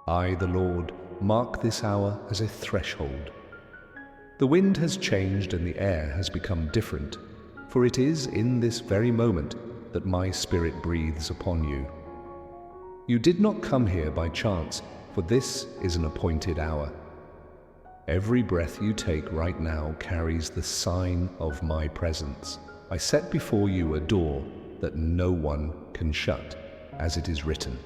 I, the Lord, mark this hour as a threshold. The wind has changed and the air has become different, for it is in this very moment that my Spirit breathes upon you. You did not come here by chance, for this is an appointed hour. Every breath you take right now carries the sign of my presence. I set before you a door that no one can shut, as it is written.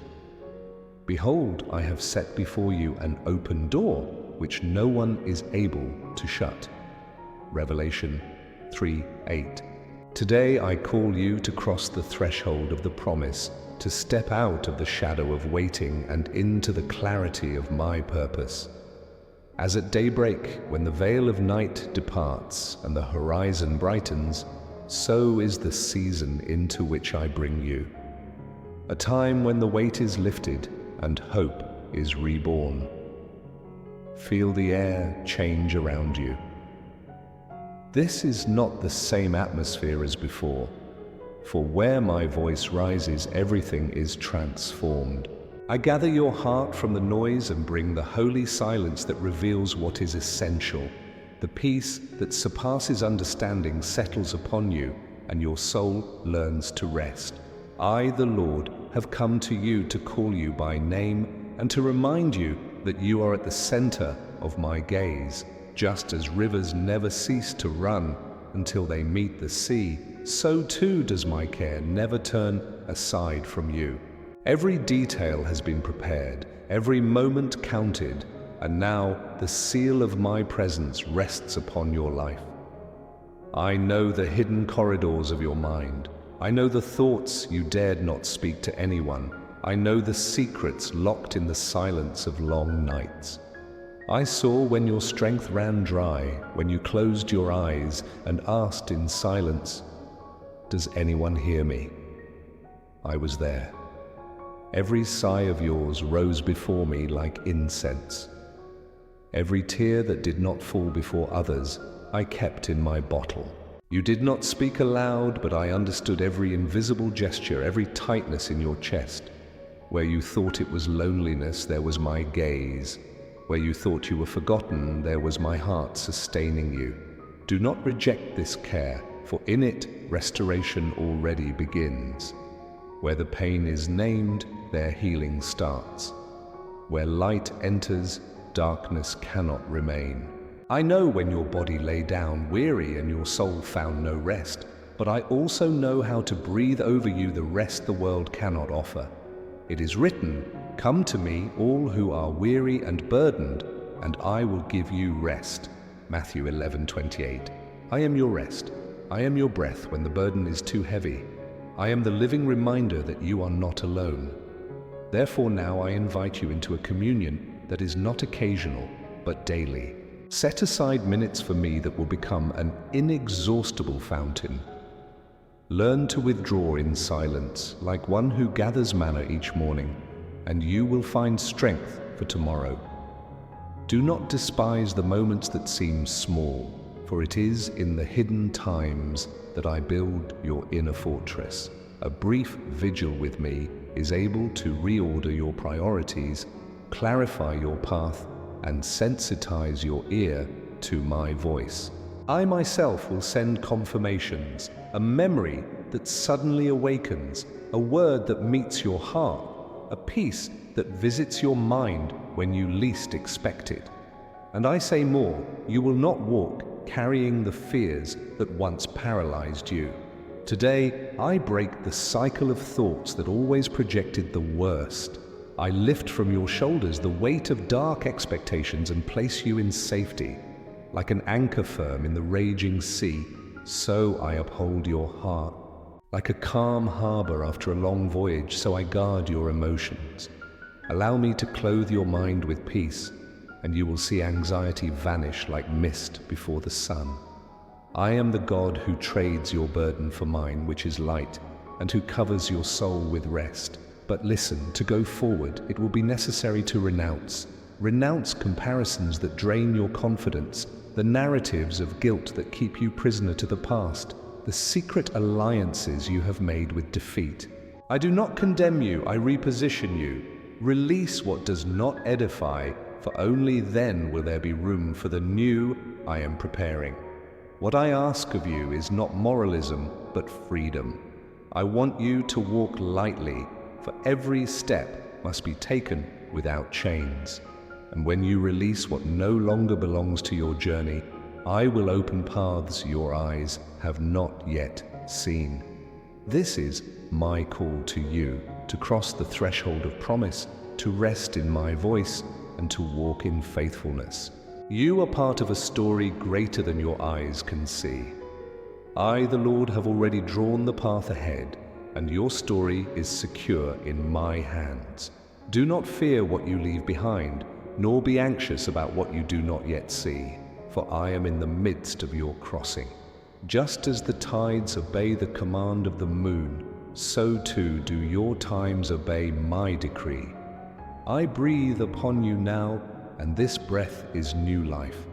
Behold, I have set before you an open door, which no one is able to shut. Revelation 3:8. Today I call you to cross the threshold of the promise, to step out of the shadow of waiting and into the clarity of my purpose. As at daybreak, when the veil of night departs and the horizon brightens, so is the season into which I bring you. A time when the weight is lifted and hope is reborn. Feel the air change around you. This is not the same atmosphere as before, for where my voice rises, everything is transformed. I gather your heart from the noise and bring the holy silence that reveals what is essential. The peace that surpasses understanding settles upon you, and your soul learns to rest. I, the Lord, have come to you to call you by name and to remind you that you are at the center of my gaze. Just as rivers never cease to run until they meet the sea, so too does my care never turn aside from you. Every detail has been prepared, every moment counted, and now the seal of my presence rests upon your life. I know the hidden corridors of your mind. I know the thoughts you dared not speak to anyone. I know the secrets locked in the silence of long nights. I saw when your strength ran dry, when you closed your eyes and asked in silence, "Does anyone hear me?" I was there. Every sigh of yours rose before me like incense. Every tear that did not fall before others, I kept in my bottle. You did not speak aloud, but I understood every invisible gesture, every tightness in your chest. Where you thought it was loneliness, there was my gaze. Where you thought you were forgotten, there was my heart sustaining you. Do not reject this care, for in it restoration already begins. Where the pain is named, there healing starts. Where light enters, darkness cannot remain. I know when your body lay down weary and your soul found no rest, but I also know how to breathe over you the rest the world cannot offer. It is written, "Come to me, all who are weary and burdened, and I will give you rest." Matthew 11:28. I am your rest. I am your breath when the burden is too heavy. I am the living reminder that you are not alone. Therefore now I invite you into a communion that is not occasional, but daily. Set aside minutes for me that will become an inexhaustible fountain. Learn to withdraw in silence, like one who gathers manna each morning, and you will find strength for tomorrow. Do not despise the moments that seem small, for it is in the hidden times that I build your inner fortress. A brief vigil with me is able to reorder your priorities, clarify your path, and sensitize your ear to my voice. I myself will send confirmations, a memory that suddenly awakens, a word that meets your heart, a peace that visits your mind when you least expect it. And I say more, you will not walk carrying the fears that once paralyzed you. Today, I break the cycle of thoughts that always projected the worst. I lift from your shoulders the weight of dark expectations and place you in safety. Like an anchor firm in the raging sea, so I uphold your heart. Like a calm harbor after a long voyage, so I guard your emotions. Allow me to clothe your mind with peace, and you will see anxiety vanish like mist before the sun. I am the God who trades your burden for mine, which is light, and who covers your soul with rest. But listen, to go forward, it will be necessary to renounce. Renounce comparisons that drain your confidence, the narratives of guilt that keep you prisoner to the past, the secret alliances you have made with defeat. I do not condemn you, I reposition you. Release what does not edify, for only then will there be room for the new I am preparing. What I ask of you is not moralism, but freedom. I want you to walk lightly, for every step must be taken without chains. And when you release what no longer belongs to your journey, I will open paths your eyes have not yet seen. This is my call to you, to cross the threshold of promise, to rest in my voice, and to walk in faithfulness. You are part of a story greater than your eyes can see. I, the Lord, have already drawn the path ahead, and your story is secure in my hands. Do not fear what you leave behind, nor be anxious about what you do not yet see, for I am in the midst of your crossing. Just as the tides obey the command of the moon, so too do your times obey my decree. I breathe upon you now, and this breath is new life.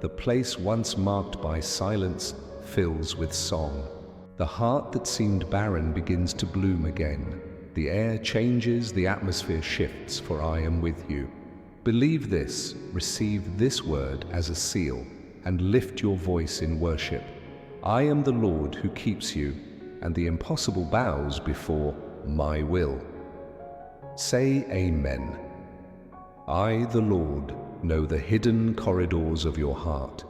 The place once marked by silence fills with song. The heart that seemed barren begins to bloom again. The air changes, the atmosphere shifts, for I am with you. Believe this, receive this word as a seal, and lift your voice in worship. I am the Lord who keeps you, and the impossible bows before my will. Say Amen. I, the Lord, know the hidden corridors of your heart,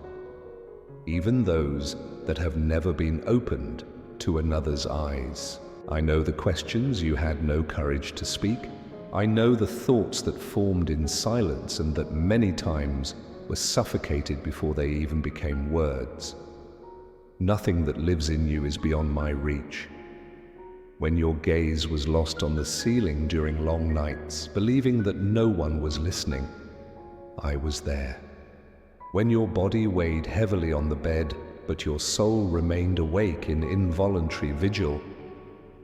even those that have never been opened to another's eyes. I know the questions you had no courage to speak. I know the thoughts that formed in silence and that many times were suffocated before they even became words. Nothing that lives in you is beyond my reach. When your gaze was lost on the ceiling during long nights, believing that no one was listening, I was there. When your body weighed heavily on the bed, but your soul remained awake in involuntary vigil,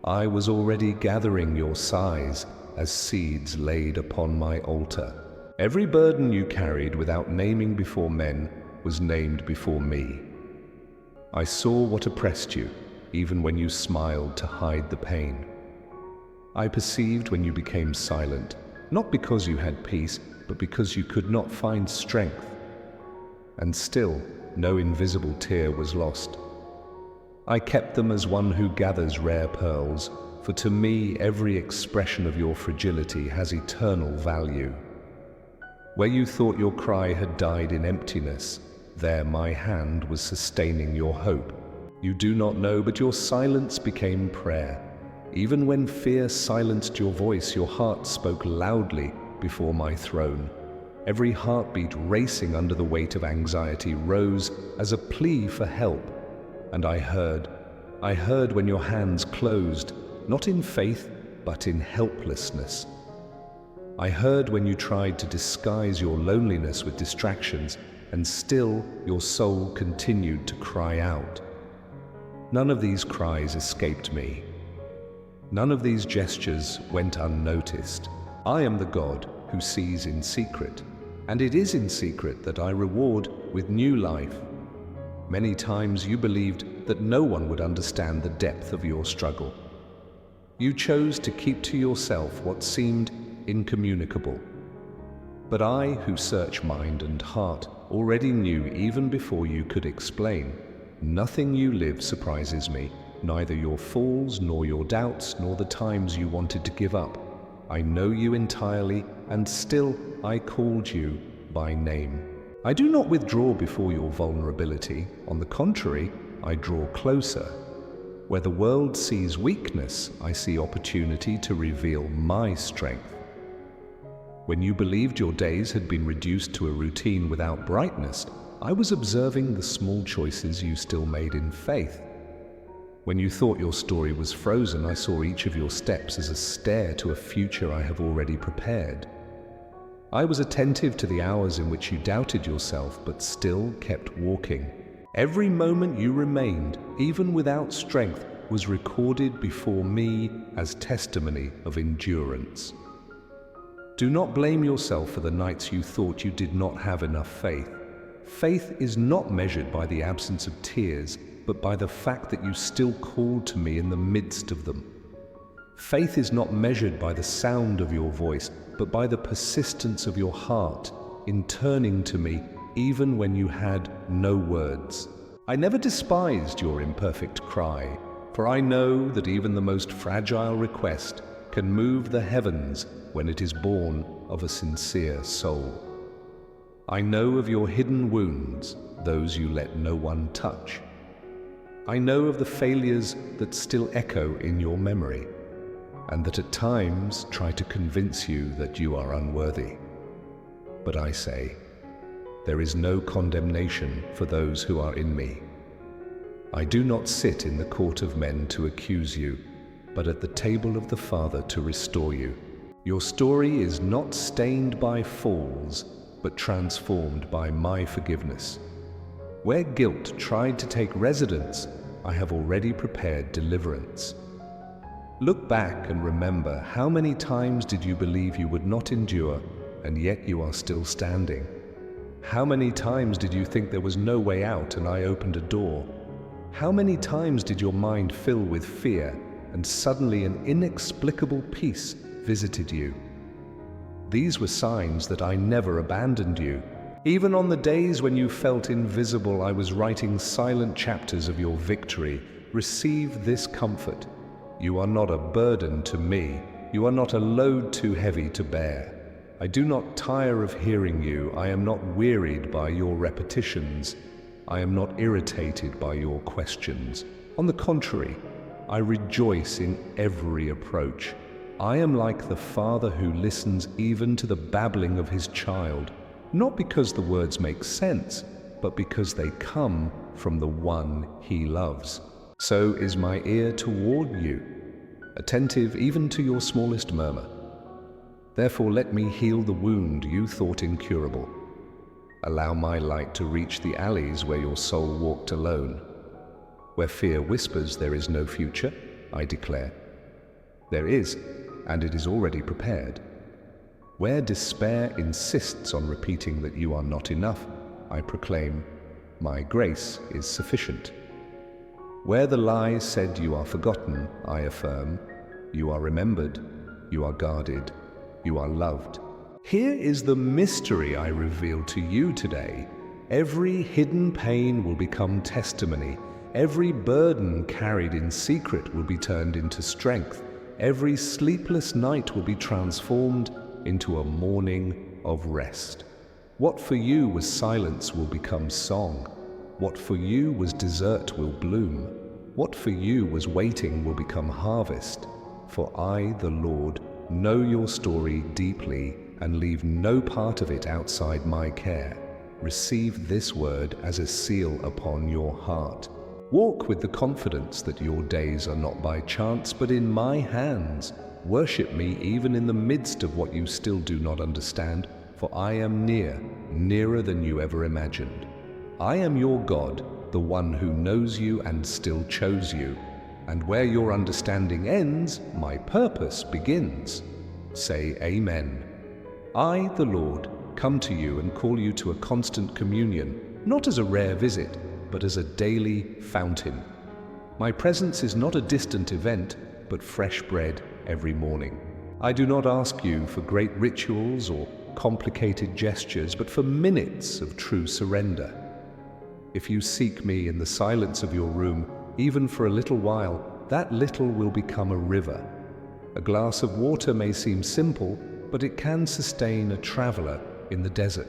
I was already gathering your sighs as seeds laid upon my altar. Every burden you carried without naming before men was named before me. I saw what oppressed you, even when you smiled to hide the pain. I perceived when you became silent, not because you had peace, but because you could not find strength. And still, no invisible tear was lost. I kept them as one who gathers rare pearls, for to me every expression of your fragility has eternal value. Where you thought your cry had died in emptiness, there my hand was sustaining your hope. You do not know, but your silence became prayer. Even when fear silenced your voice, your heart spoke loudly before my throne. Every heartbeat racing under the weight of anxiety rose as a plea for help. And I heard when your hands closed, not in faith, but in helplessness. I heard when you tried to disguise your loneliness with distractions, and still your soul continued to cry out. None of these cries escaped me. None of these gestures went unnoticed. I am the God who sees in secret, and it is in secret that I reward with new life. Many times you believed that no one would understand the depth of your struggle. You chose to keep to yourself what seemed incommunicable. But I, who search mind and heart, already knew even before you could explain. Nothing you live surprises me, neither your falls, nor your doubts, nor the times you wanted to give up. I know you entirely, and still I called you by name. I do not withdraw before your vulnerability. On the contrary, I draw closer. Where the world sees weakness, I see opportunity to reveal my strength. When you believed your days had been reduced to a routine without brightness, I was observing the small choices you still made in faith. When you thought your story was frozen, I saw each of your steps as a stair to a future I have already prepared. I was attentive to the hours in which you doubted yourself, but still kept walking. Every moment you remained, even without strength, was recorded before me as testimony of endurance. Do not blame yourself for the nights you thought you did not have enough faith. Faith is not measured by the absence of tears, but by the fact that you still called to me in the midst of them. Faith is not measured by the sound of your voice, but by the persistence of your heart in turning to me even when you had no words. I never despised your imperfect cry, for I know that even the most fragile request can move the heavens when it is born of a sincere soul. I know of your hidden wounds, those you let no one touch. I know of the failures that still echo in your memory, and that at times try to convince you that you are unworthy. But I say, there is no condemnation for those who are in me. I do not sit in the court of men to accuse you, but at the table of the Father to restore you. Your story is not stained by falls, but transformed by my forgiveness. Where guilt tried to take residence, I have already prepared deliverance. Look back and remember, how many times did you believe you would not endure, and yet you are still standing? How many times did you think there was no way out and I opened a door? How many times did your mind fill with fear and suddenly an inexplicable peace visited you? These were signs that I never abandoned you. Even on the days when you felt invisible, I was writing silent chapters of your victory. Receive this comfort. You are not a burden to me. You are not a load too heavy to bear. I do not tire of hearing you. I am not wearied by your repetitions. I am not irritated by your questions. On the contrary, I rejoice in every approach. I am like the father who listens even to the babbling of his child, not because the words make sense, but because they come from the one he loves. So is my ear toward you, attentive even to your smallest murmur. Therefore let me heal the wound you thought incurable. Allow my light to reach the alleys where your soul walked alone. Where fear whispers there is no future, I declare, there is, and it is already prepared. Where despair insists on repeating that you are not enough, I proclaim, my grace is sufficient. Where the lie said you are forgotten, I affirm, you are remembered, you are guarded, you are loved. Here is the mystery I reveal to you today. Every hidden pain will become testimony. Every burden carried in secret will be turned into strength. Every sleepless night will be transformed into a morning of rest. What for you was silence will become song. What for you was desert will bloom. What for you was waiting will become harvest. For I, the Lord, know your story deeply and leave no part of it outside my care. Receive this word as a seal upon your heart. Walk with the confidence that your days are not by chance, but in my hands. Worship me even in the midst of what you still do not understand, for I am near, nearer than you ever imagined. I am your God, the one who knows you and still chose you. And where your understanding ends, my purpose begins. Say Amen. I, the Lord, come to you and call you to a constant communion, not as a rare visit, but as a daily fountain. My presence is not a distant event, but fresh bread every morning. I do not ask you for great rituals or complicated gestures, but for minutes of true surrender. If you seek me in the silence of your room, even for a little while, that little will become a river. A glass of water may seem simple, but it can sustain a traveler in the desert.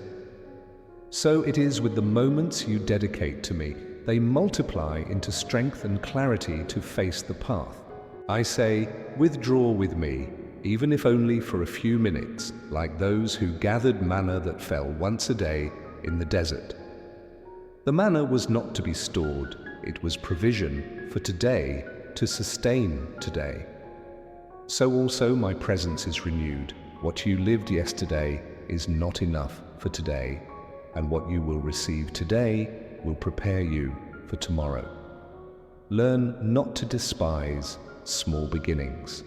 So it is with the moments you dedicate to me. They multiply into strength and clarity to face the path. I say, withdraw with me, even if only for a few minutes, like those who gathered manna that fell once a day in the desert. The manna was not to be stored, it was provision for today, to sustain today. So also my presence is renewed. What you lived yesterday is not enough for today, and what you will receive today will prepare you for tomorrow. Learn not to despise small beginnings.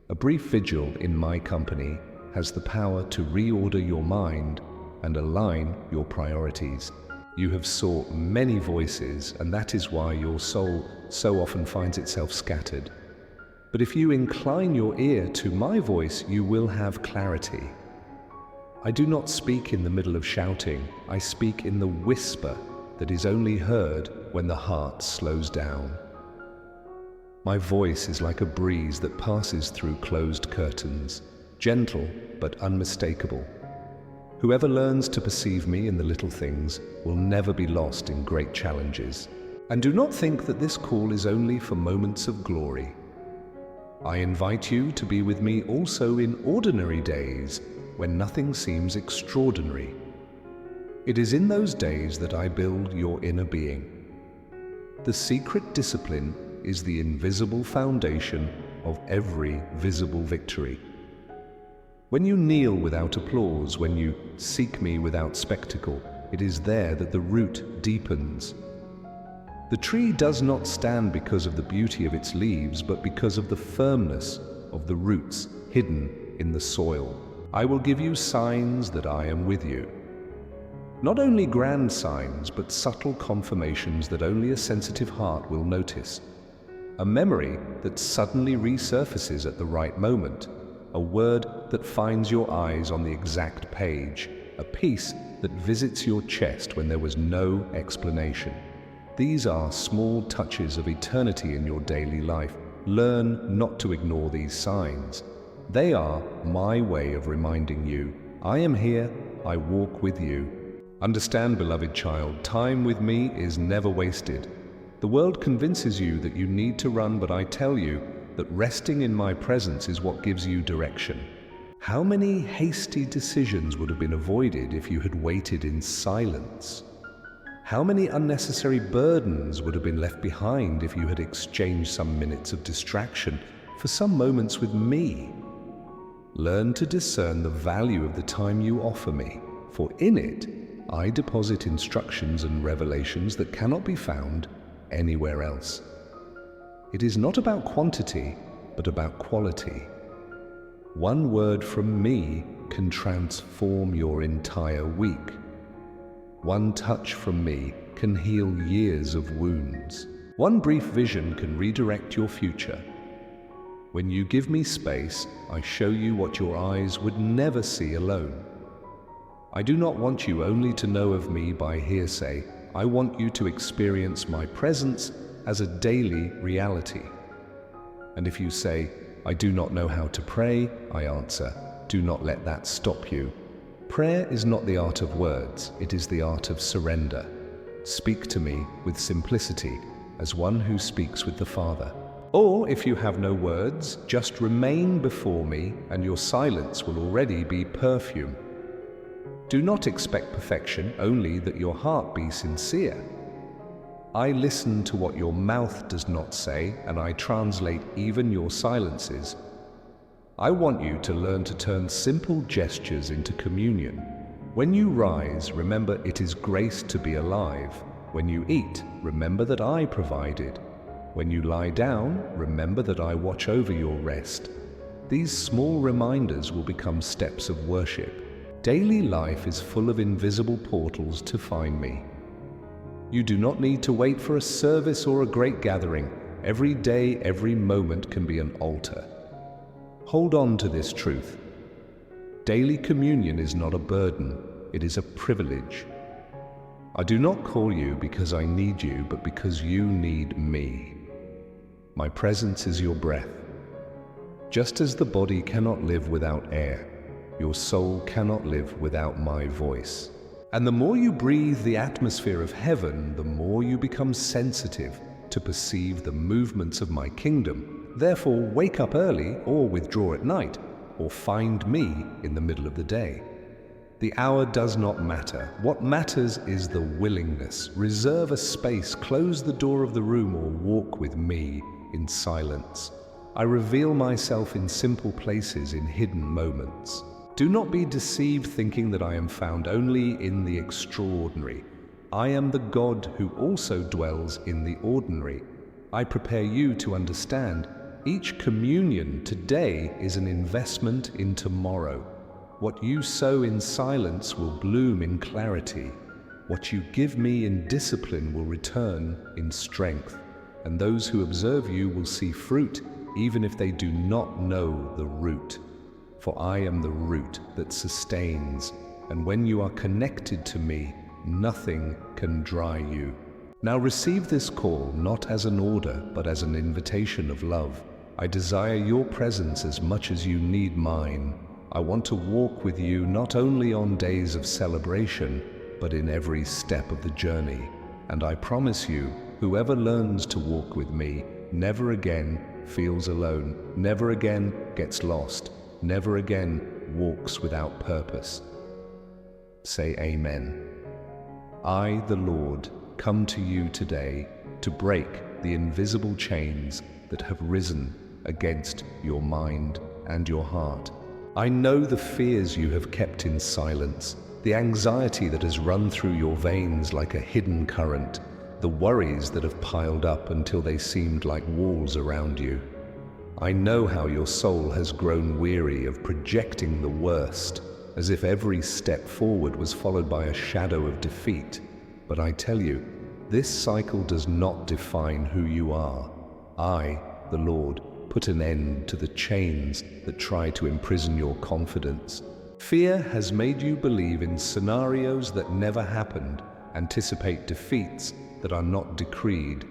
A brief vigil in my company has the power to reorder your mind and align your priorities. You have sought many voices, and that is why your soul so often finds itself scattered. But if you incline your ear to my voice, you will have clarity. I do not speak in the middle of shouting. I speak in the whisper that is only heard when the heart slows down. My voice is like a breeze that passes through closed curtains, gentle but unmistakable. Whoever learns to perceive me in the little things will never be lost in great challenges. And do not think that this call is only for moments of glory. I invite you to be with me also in ordinary days when nothing seems extraordinary. It is in those days that I build your inner being. The secret discipline is the invisible foundation of every visible victory. When you kneel without applause, when you seek me without spectacle, it is there that the root deepens. The tree does not stand because of the beauty of its leaves, but because of the firmness of the roots hidden in the soil. I will give you signs that I am with you. Not only grand signs, but subtle confirmations that only a sensitive heart will notice. A memory that suddenly resurfaces at the right moment. A word that finds your eyes on the exact page. A peace that visits your chest when there was no explanation. These are small touches of eternity in your daily life. Learn not to ignore these signs. They are my way of reminding you, I am here, I walk with you. Understand, beloved child, time with me is never wasted. The world convinces you that you need to run, but I tell you that resting in my presence is what gives you direction. How many hasty decisions would have been avoided if you had waited in silence? How many unnecessary burdens would have been left behind if you had exchanged some minutes of distraction for some moments with me? Learn to discern the value of the time you offer me, for in it I deposit instructions and revelations that cannot be found anywhere else. It is not about quantity, but about quality. One word from me can transform your entire week. One touch from me can heal years of wounds. One brief vision can redirect your future. When you give me space, I show you what your eyes would never see alone. I do not want you only to know of me by hearsay. I want you to experience my presence as a daily reality. And if you say, I do not know how to pray, I answer, do not let that stop you. Prayer is not the art of words, it is the art of surrender. Speak to me with simplicity, as one who speaks with the Father. Or if you have no words, just remain before me, and your silence will already be perfume. Do not expect perfection, only that your heart be sincere. I listen to what your mouth does not say, and I translate even your silences. I want you to learn to turn simple gestures into communion. When you rise, remember it is grace to be alive. When you eat, remember that I provided. When you lie down, remember that I watch over your rest. These small reminders will become steps of worship. Daily life is full of invisible portals to find me. You do not need to wait for a service or a great gathering. Every day, every moment can be an altar. Hold on to this truth. Daily communion is not a burden, it is a privilege. I do not call you because I need you, but because you need me. My presence is your breath. Just as the body cannot live without air, your soul cannot live without my voice. And the more you breathe the atmosphere of heaven, the more you become sensitive to perceive the movements of my kingdom. Therefore, wake up early or withdraw at night, or find me in the middle of the day. The hour does not matter. What matters is the willingness. Reserve a space, close the door of the room, or walk with me in silence. I reveal myself in simple places, in hidden moments. Do not be deceived thinking that I am found only in the extraordinary. I am the God who also dwells in the ordinary. I prepare you to understand. Each communion today is an investment in tomorrow. What you sow in silence will bloom in clarity. What you give me in discipline will return in strength. And those who observe you will see fruit even if they do not know the root. For I am the root that sustains, and when you are connected to me, nothing can dry you. Now receive this call not as an order, but as an invitation of love. I desire your presence as much as you need mine. I want to walk with you not only on days of celebration, but in every step of the journey. And I promise you, whoever learns to walk with me never again feels alone, never again gets lost, never again walks without purpose. Say amen. I, the Lord, come to you today to break the invisible chains that have risen against your mind and your heart. I know the fears you have kept in silence, the anxiety that has run through your veins like a hidden current, the worries that have piled up until they seemed like walls around you. I know how your soul has grown weary of projecting the worst, as if every step forward was followed by a shadow of defeat. But I tell you, this cycle does not define who you are. I, the Lord, put an end to the chains that try to imprison your confidence. Fear has made you believe in scenarios that never happened, anticipate defeats that are not decreed.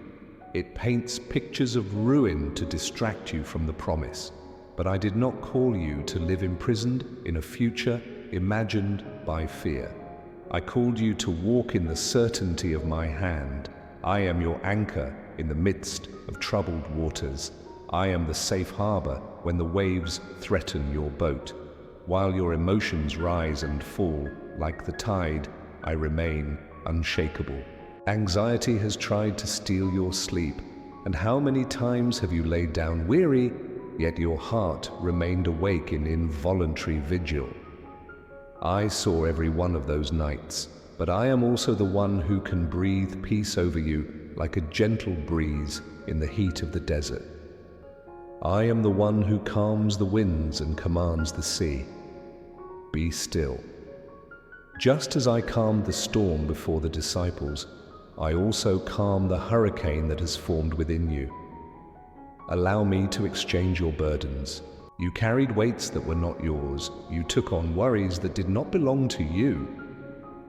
It paints pictures of ruin to distract you from the promise. But I did not call you to live imprisoned in a future imagined by fear. I called you to walk in the certainty of my hand. I am your anchor in the midst of troubled waters. I am the safe harbor when the waves threaten your boat. While your emotions rise and fall like the tide, I remain unshakable. Anxiety has tried to steal your sleep, and how many times have you laid down weary, yet your heart remained awake in involuntary vigil? I saw every one of those nights, but I am also the one who can breathe peace over you like a gentle breeze in the heat of the desert. I am the one who calms the winds and commands the sea. Be still. Just as I calmed the storm before the disciples, I also calm the hurricane that has formed within you. Allow me to exchange your burdens. You carried weights that were not yours. You took on worries that did not belong to you.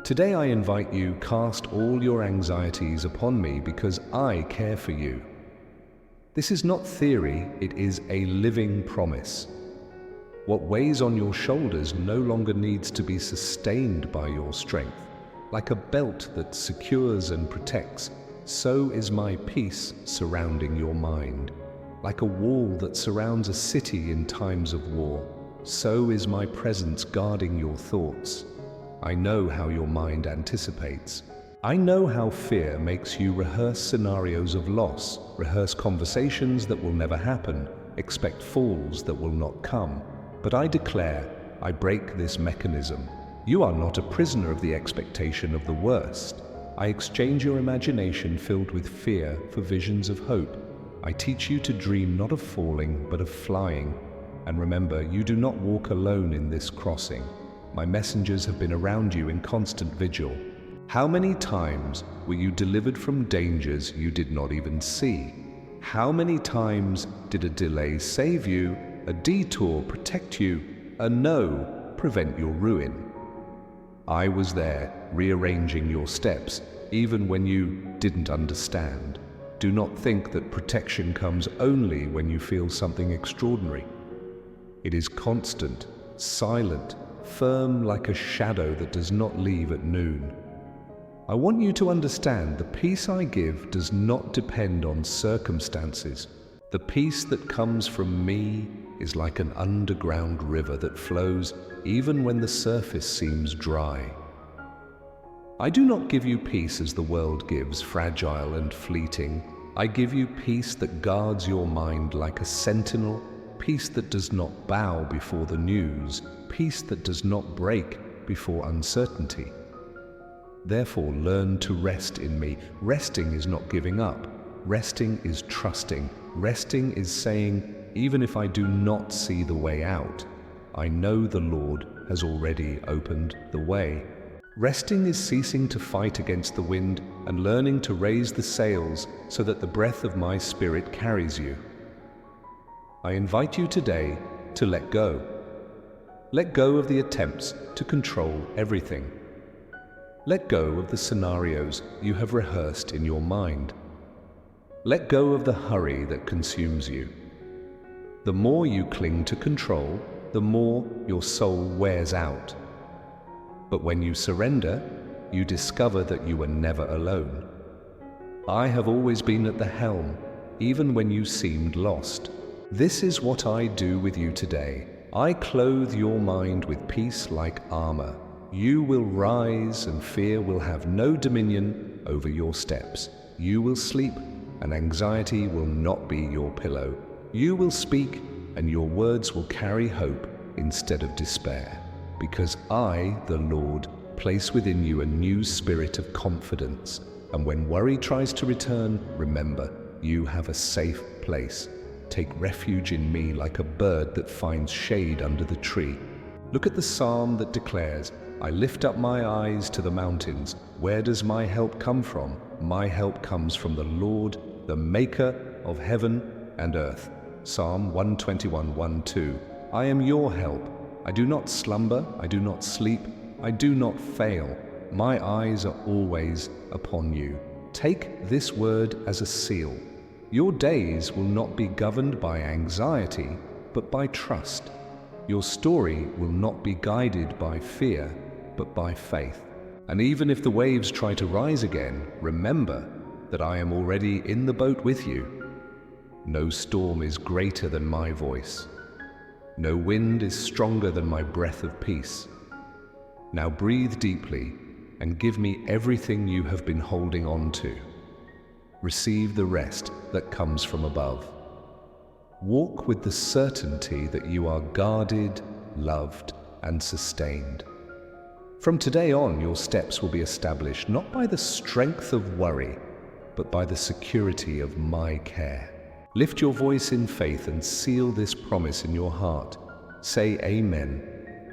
Today I invite you, cast all your anxieties upon me because I care for you. This is not theory, it is a living promise. What weighs on your shoulders no longer needs to be sustained by your strength. Like a belt that secures and protects, so is my peace surrounding your mind. Like a wall that surrounds a city in times of war, so is my presence guarding your thoughts. I know how your mind anticipates. I know how fear makes you rehearse scenarios of loss, rehearse conversations that will never happen, expect falls that will not come. But I declare, I break this mechanism. You are not a prisoner of the expectation of the worst. I exchange your imagination filled with fear for visions of hope. I teach you to dream not of falling, but of flying. And remember, you do not walk alone in this crossing. My messengers have been around you in constant vigil. How many times were you delivered from dangers you did not even see? How many times did a delay save you, a detour protect you, a no prevent your ruin? I was there, rearranging your steps, even when you didn't understand. Do not think that protection comes only when you feel something extraordinary. It is constant, silent, firm like a shadow that does not leave at noon. I want you to understand the peace I give does not depend on circumstances. The peace that comes from me is like an underground river that flows even when the surface seems dry. I do not give you peace as the world gives, fragile and fleeting. I give you peace that guards your mind like a sentinel, peace that does not bow before the news, peace that does not break before uncertainty. Therefore, learn to rest in me. Resting is not giving up. Resting is trusting. Resting is saying, even if I do not see the way out, I know the Lord has already opened the way. Resting is ceasing to fight against the wind and learning to raise the sails so that the breath of my spirit carries you. I invite you today to let go. Let go of the attempts to control everything. Let go of the scenarios you have rehearsed in your mind. Let go of the hurry that consumes you. The more you cling to control, the more your soul wears out. But when you surrender, you discover that you were never alone. I have always been at the helm, even when you seemed lost. This is what I do with you today. I clothe your mind with peace like armor. You will rise, and fear will have no dominion over your steps. You will sleep, and anxiety will not be your pillow. You will speak, and your words will carry hope instead of despair. Because I, the Lord, place within you a new spirit of confidence. And when worry tries to return, remember, you have a safe place. Take refuge in me like a bird that finds shade under the tree. Look at the psalm that declares, I lift up my eyes to the mountains. Where does my help come from? My help comes from the Lord, the maker of heaven and earth. Psalm 121:1-2. I am your help. I do not slumber, I do not sleep, I do not fail. My eyes are always upon you. Take this word as a seal. Your days will not be governed by anxiety, but by trust. Your story will not be guided by fear, but by faith. And even if the waves try to rise again, remember that I am already in the boat with you. No storm is greater than my voice. No wind is stronger than my breath of peace. Now breathe deeply and give me everything you have been holding on to. Receive the rest that comes from above. Walk with the certainty that you are guarded, loved, and sustained. From today on, your steps will be established not by the strength of worry, but by the security of my care. Lift your voice in faith and seal this promise in your heart. Say Amen.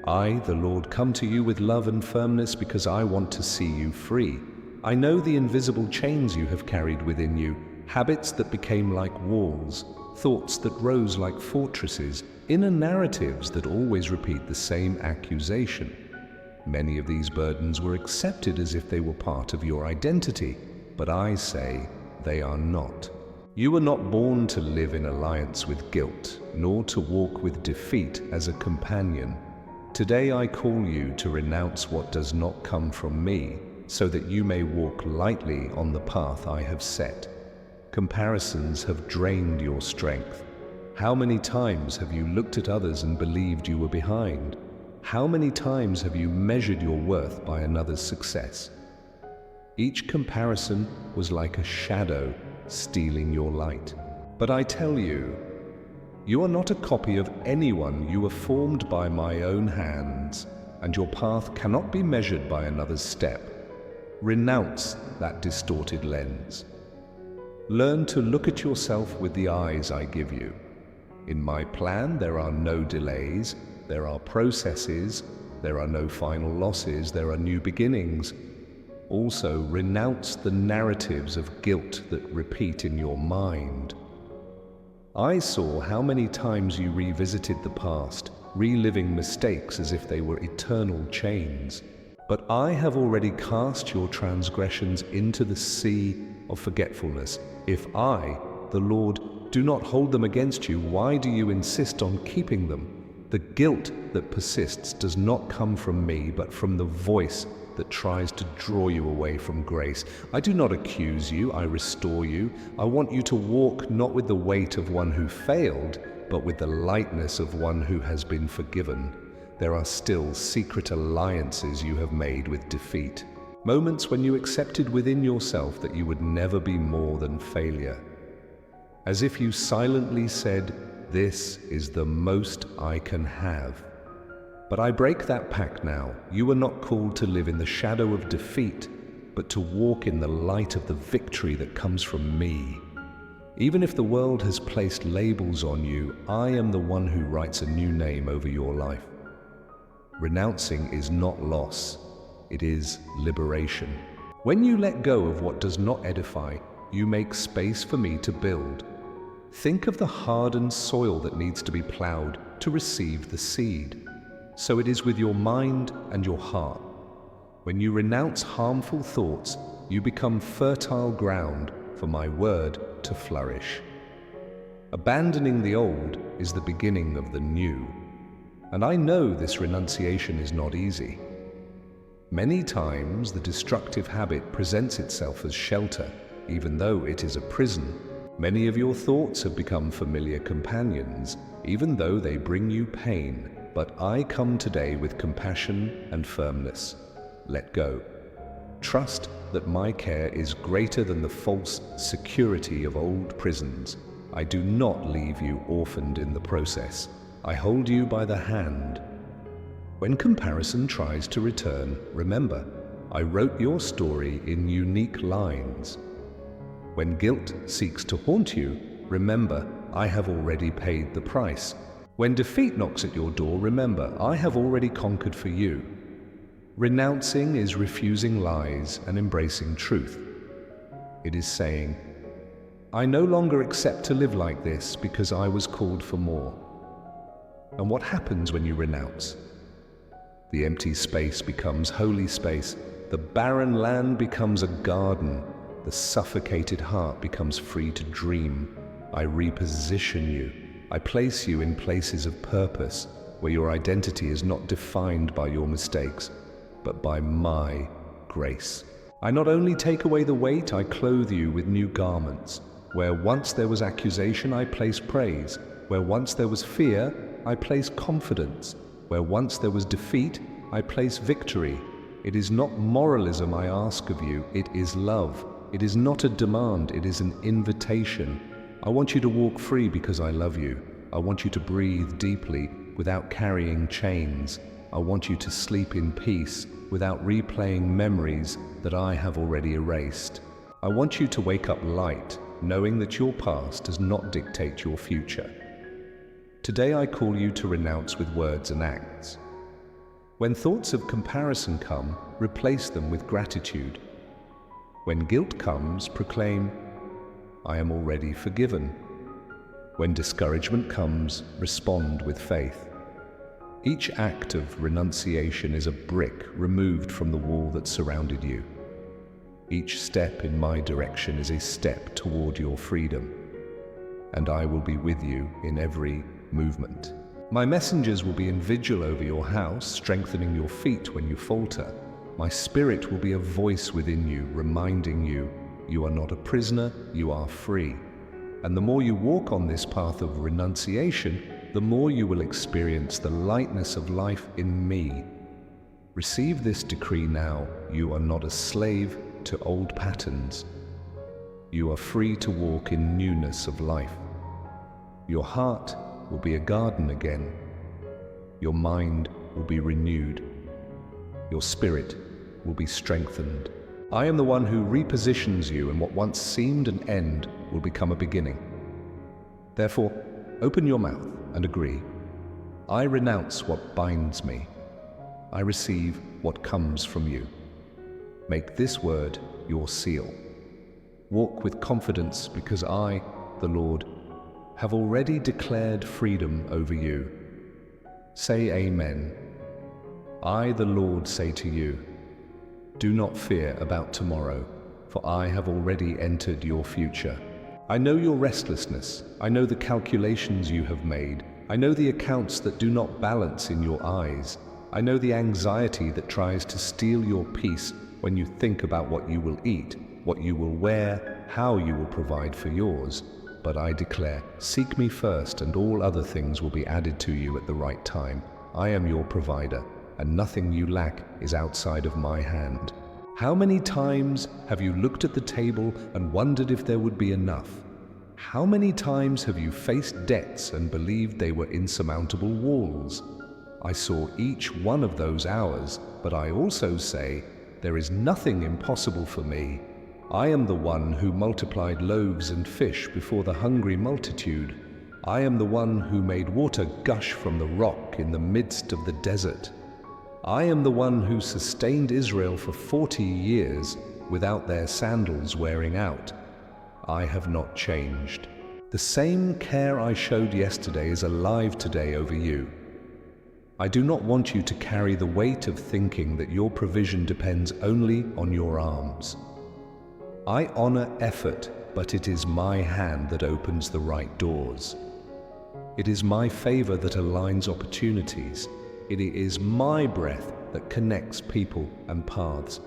I, the Lord, come to you with love and firmness because I want to see you free. I know the invisible chains you have carried within you, habits that became like walls, thoughts that rose like fortresses, inner narratives that always repeat the same accusation. Many of these burdens were accepted as if they were part of your identity, but I say they are not. You were not born to live in alliance with guilt, nor to walk with defeat as a companion. Today I call you to renounce what does not come from me, so that you may walk lightly on the path I have set. Comparisons have drained your strength. How many times have you looked at others and believed you were behind? How many times have you measured your worth by another's success? Each comparison was like a shadow stealing your light. But I tell you, you are not a copy of anyone. You were formed by my own hands, and your path cannot be measured by another's step. Renounce that distorted lens. Learn to look at yourself with the eyes I give you. In my plan, there are no delays, there are processes, there are no final losses, there are new beginnings. Also, renounce the narratives of guilt that repeat in your mind. I saw how many times you revisited the past, reliving mistakes as if they were eternal chains. But I have already cast your transgressions into the sea of forgetfulness. If I, the Lord, do not hold them against you, why do you insist on keeping them? The guilt that persists does not come from me, but from the voice that tries to draw you away from grace. I do not accuse you, I restore you. I want you to walk not with the weight of one who failed, but with the lightness of one who has been forgiven. There are still secret alliances you have made with defeat. Moments when you accepted within yourself that you would never be more than failure. As if you silently said, "This is the most I can have." But I break that pact now. You are not called to live in the shadow of defeat, but to walk in the light of the victory that comes from me. Even if the world has placed labels on you, I am the one who writes a new name over your life. Renouncing is not loss, it is liberation. When you let go of what does not edify, you make space for me to build. Think of the hardened soil that needs to be plowed to receive the seed. So it is with your mind and your heart. When you renounce harmful thoughts, you become fertile ground for my word to flourish. Abandoning the old is the beginning of the new. And I know this renunciation is not easy. Many times the destructive habit presents itself as shelter, even though it is a prison. Many of your thoughts have become familiar companions, even though they bring you pain. But I come today with compassion and firmness. Let go. Trust that my care is greater than the false security of old prisons. I do not leave you orphaned in the process. I hold you by the hand. When comparison tries to return, remember, I wrote your story in unique lines. When guilt seeks to haunt you, remember, I have already paid the price. When defeat knocks at your door, remember, I have already conquered for you. Renouncing is refusing lies and embracing truth. It is saying, I no longer accept to live like this because I was called for more. And what happens when you renounce? The empty space becomes holy space. The barren land becomes a garden. The suffocated heart becomes free to dream. I reposition you. I place you in places of purpose where your identity is not defined by your mistakes, but by my grace. I not only take away the weight, I clothe you with new garments. Where once there was accusation, I place praise. Where once there was fear, I place confidence. Where once there was defeat, I place victory. It is not moralism I ask of you, it is love. It is not a demand, it is an invitation. I want you to walk free because I love you. I want you to breathe deeply without carrying chains. I want you to sleep in peace without replaying memories that I have already erased. I want you to wake up light, knowing that your past does not dictate your future. Today I call you to renounce with words and acts. When thoughts of comparison come, replace them with gratitude. When guilt comes, proclaim, I am already forgiven. When discouragement comes, respond with faith. Each act of renunciation is a brick removed from the wall that surrounded you. Each step in my direction is a step toward your freedom, and I will be with you in every movement. My messengers will be in vigil over your house, strengthening your feet when you falter. My spirit will be a voice within you, reminding you, you are not a prisoner, you are free. And the more you walk on this path of renunciation, the more you will experience the lightness of life in me. Receive this decree now. You are not a slave to old patterns. You are free to walk in newness of life. Your heart will be a garden again. Your mind will be renewed. Your spirit will be strengthened. I am the one who repositions you, and what once seemed an end will become a beginning. Therefore, open your mouth and agree. I renounce what binds me. I receive what comes from you. Make this word your seal. Walk with confidence because I, the Lord, have already declared freedom over you. Say amen. I, the Lord, say to you, do not fear about tomorrow, for I have already entered your future. I know your restlessness. I know the calculations you have made. I know the accounts that do not balance in your eyes. I know the anxiety that tries to steal your peace when you think about what you will eat, what you will wear, how you will provide for yours. But I declare, seek me first, and all other things will be added to you at the right time. I am your provider, and nothing you lack is outside of my hand. How many times have you looked at the table and wondered if there would be enough? How many times have you faced debts and believed they were insurmountable walls? I saw each one of those hours, but I also say, there is nothing impossible for me. I am the one who multiplied loaves and fish before the hungry multitude. I am the one who made water gush from the rock in the midst of the desert. I am the one who sustained Israel for 40 years without their sandals wearing out. I have not changed. The same care I showed yesterday is alive today over you. I do not want you to carry the weight of thinking that your provision depends only on your arms. I honor effort, but it is my hand that opens the right doors. It is my favor that aligns opportunities. It is my breath that connects people and paths.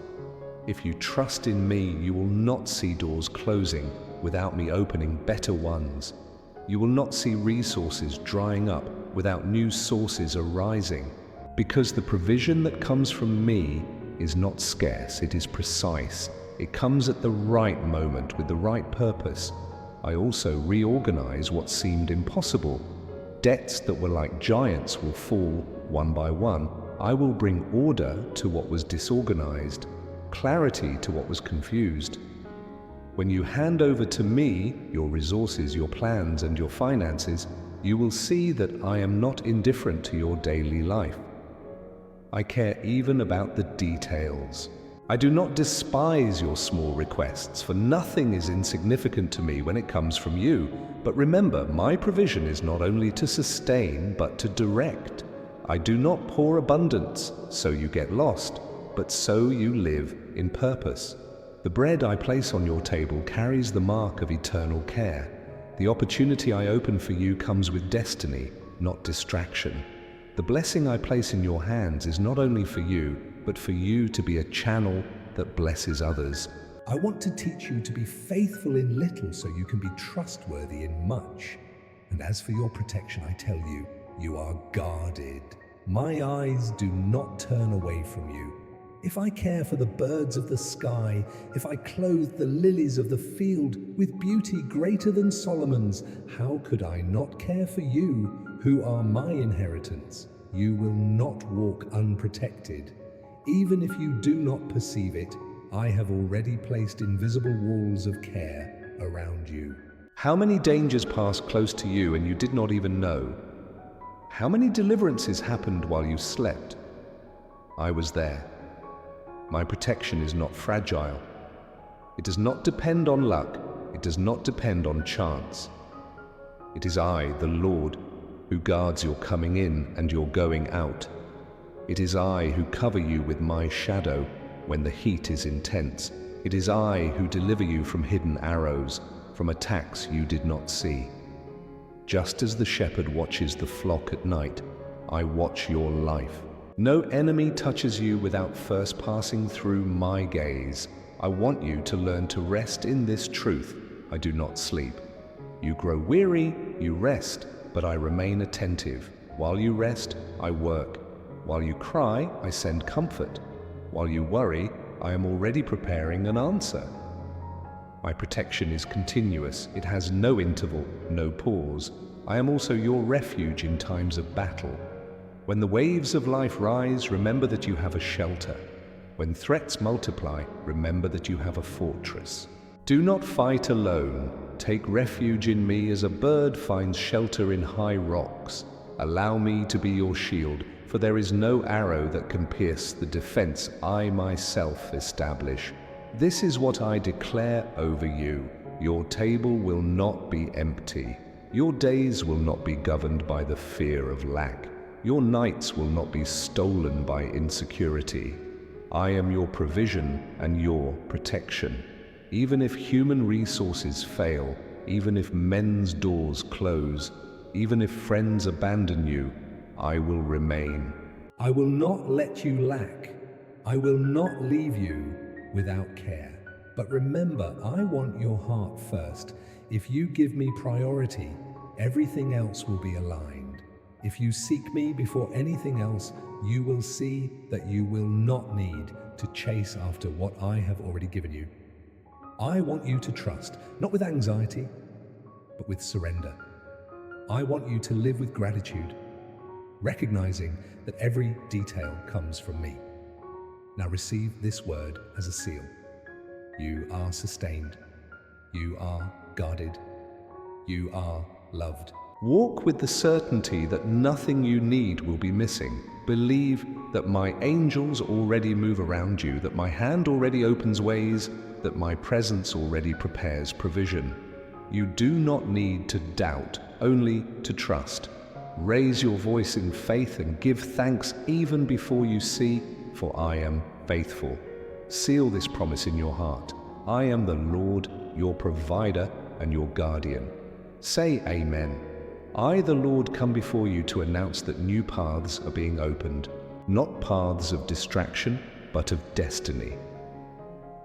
If you trust in me, you will not see doors closing without me opening better ones. You will not see resources drying up without new sources arising. Because the provision that comes from me is not scarce, it is precise. It comes at the right moment with the right purpose. I also reorganize what seemed impossible. Debts that were like giants will fall one by one. I will bring order to what was disorganized, clarity to what was confused. When you hand over to me your resources, your plans, and your finances, you will see that I am not indifferent to your daily life. I care even about the details. I do not despise your small requests, for nothing is insignificant to me when it comes from you. But remember, my provision is not only to sustain, but to direct. I do not pour abundance, so you get lost, but so you live in purpose. The bread I place on your table carries the mark of eternal care. The opportunity I open for you comes with destiny, not distraction. The blessing I place in your hands is not only for you, but for you to be a channel that blesses others. I want to teach you to be faithful in little so you can be trustworthy in much. And as for your protection, I tell you, you are guarded. My eyes do not turn away from you. If I care for the birds of the sky, if I clothe the lilies of the field with beauty greater than Solomon's, how could I not care for you, who are my inheritance? You will not walk unprotected. Even if you do not perceive it, I have already placed invisible walls of care around you. How many dangers passed close to you and you did not even know? How many deliverances happened while you slept? I was there. My protection is not fragile. It does not depend on luck. It does not depend on chance. It is I, the Lord, who guards your coming in and your going out. It is I who cover you with my shadow when the heat is intense. It is I who deliver you from hidden arrows, from attacks you did not see. Just as the shepherd watches the flock at night, I watch your life. No enemy touches you without first passing through my gaze. I want you to learn to rest in this truth. I do not sleep. You grow weary, you rest, but I remain attentive. While you rest, I work. While you cry, I send comfort. While you worry, I am already preparing an answer. My protection is continuous. It has no interval, no pause. I am also your refuge in times of battle. When the waves of life rise, remember that you have a shelter. When threats multiply, remember that you have a fortress. Do not fight alone. Take refuge in me as a bird finds shelter in high rocks. Allow me to be your shield, for there is no arrow that can pierce the defense I myself establish. This is what I declare over you. Your table will not be empty. Your days will not be governed by the fear of lack. Your nights will not be stolen by insecurity. I am your provision and your protection. Even if human resources fail, even if men's doors close, even if friends abandon you, I will remain. I will not let you lack. I will not leave you without care. But remember, I want your heart first. If you give me priority, everything else will be aligned. If you seek me before anything else, you will see that you will not need to chase after what I have already given you. I want you to trust, not with anxiety, but with surrender. I want you to live with gratitude, recognizing that every detail comes from me. Now receive this word as a seal. You are sustained. You are guarded. You are loved. Walk with the certainty that nothing you need will be missing. Believe that my angels already move around you, that my hand already opens ways, that my presence already prepares provision. You do not need to doubt, only to trust. Raise your voice in faith and give thanks even before you see, for I am faithful. Seal this promise in your heart. I am the Lord, your provider and your guardian. Say amen. I, the Lord, come before you to announce that new paths are being opened, not paths of distraction, but of destiny.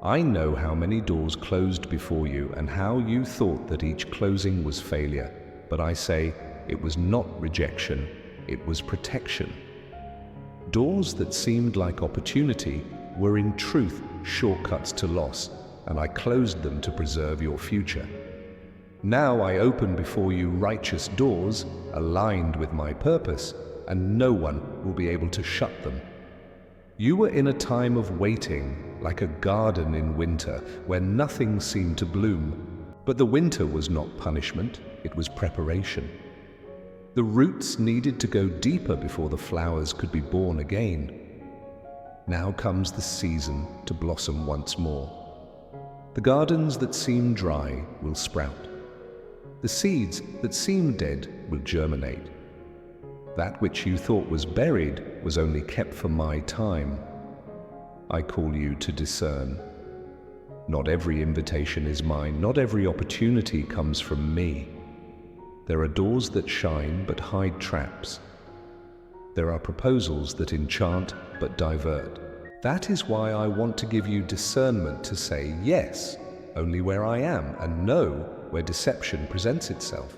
I know how many doors closed before you and how you thought that each closing was failure, but I say it was not rejection, it was protection. Doors that seemed like opportunity were in truth shortcuts to loss, and I closed them to preserve your future. Now I open before you righteous doors aligned with my purpose, and no one will be able to shut them. You were in a time of waiting, like a garden in winter, where nothing seemed to bloom. But the winter was not punishment, it was preparation. The roots needed to go deeper before the flowers could be born again. Now comes the season to blossom once more. The gardens that seem dry will sprout. The seeds that seem dead will germinate. That which you thought was buried was only kept for my time. I call you to discern. Not every invitation is mine, not every opportunity comes from me. There are doors that shine but hide traps. There are proposals that enchant but divert. That is why I want to give you discernment to say yes, only where I am, and no where deception presents itself.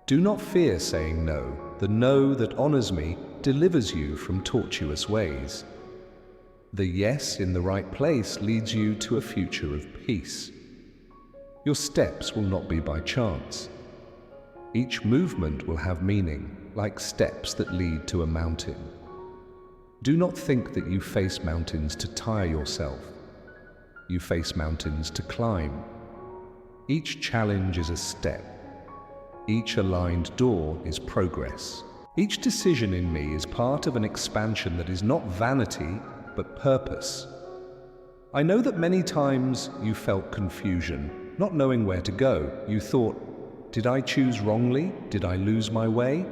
Do not fear saying no. The no that honors me delivers you from tortuous ways. The yes in the right place leads you to a future of peace. Your steps will not be by chance. Each movement will have meaning, like steps that lead to a mountain. Do not think that you face mountains to tire yourself. You face mountains to climb. Each challenge is a step. Each aligned door is progress. Each decision in me is part of an expansion that is not vanity, but purpose. I know that many times you felt confusion, not knowing where to go. You thought, did I choose wrongly? Did I lose my way?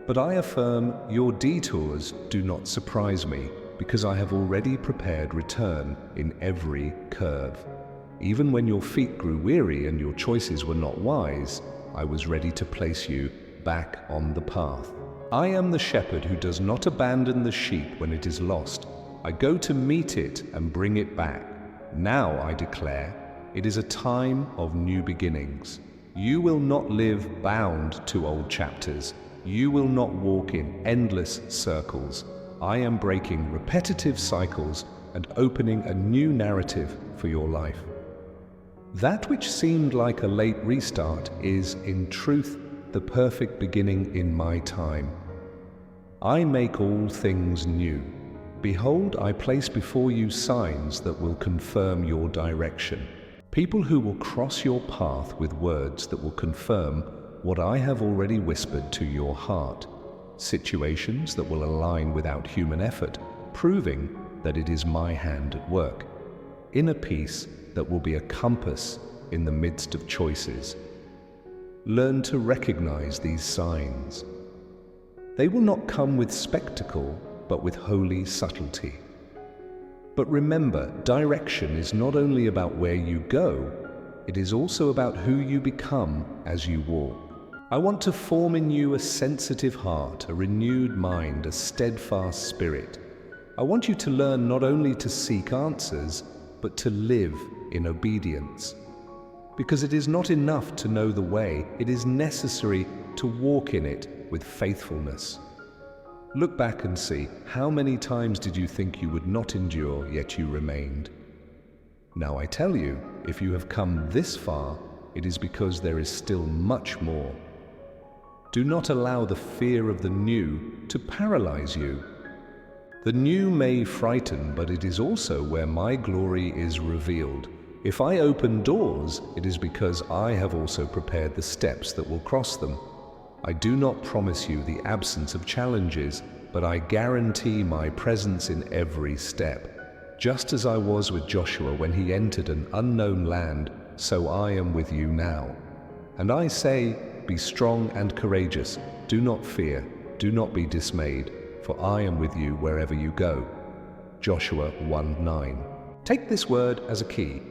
But I affirm your detours do not surprise me, because I have already prepared return in every curve. Even when your feet grew weary and your choices were not wise, I was ready to place you back on the path. I am the shepherd who does not abandon the sheep when it is lost. I go to meet it and bring it back. Now I declare, it is a time of new beginnings. You will not live bound to old chapters. You will not walk in endless circles. I am breaking repetitive cycles and opening a new narrative for your life. That which seemed like a late restart is, in truth, the perfect beginning in my time. I make all things new. Behold, I place before you signs that will confirm your direction. People who will cross your path with words that will confirm what I have already whispered to your heart. Situations that will align without human effort, proving that it is my hand at work. Inner peace that will be a compass in the midst of choices. Learn to recognize these signs. They will not come with spectacle, but with holy subtlety. But remember, direction is not only about where you go, it is also about who you become as you walk. I want to form in you a sensitive heart, a renewed mind, a steadfast spirit. I want you to learn not only to seek answers, but to live in obedience. Because it is not enough to know the way, it is necessary to walk in it with faithfulness. Look back and see, how many times did you think you would not endure, yet you remained? Now I tell you, if you have come this far, it is because there is still much more. Do not allow the fear of the new to paralyze you. The new may frighten, but it is also where my glory is revealed. If I open doors, it is because I have also prepared the steps that will cross them. I do not promise you the absence of challenges, but I guarantee my presence in every step. Just as I was with Joshua when he entered an unknown land, so I am with you now. And I say, be strong and courageous. Do not fear, do not be dismayed, for I am with you wherever you go. Joshua 1:9. Take this word as a key.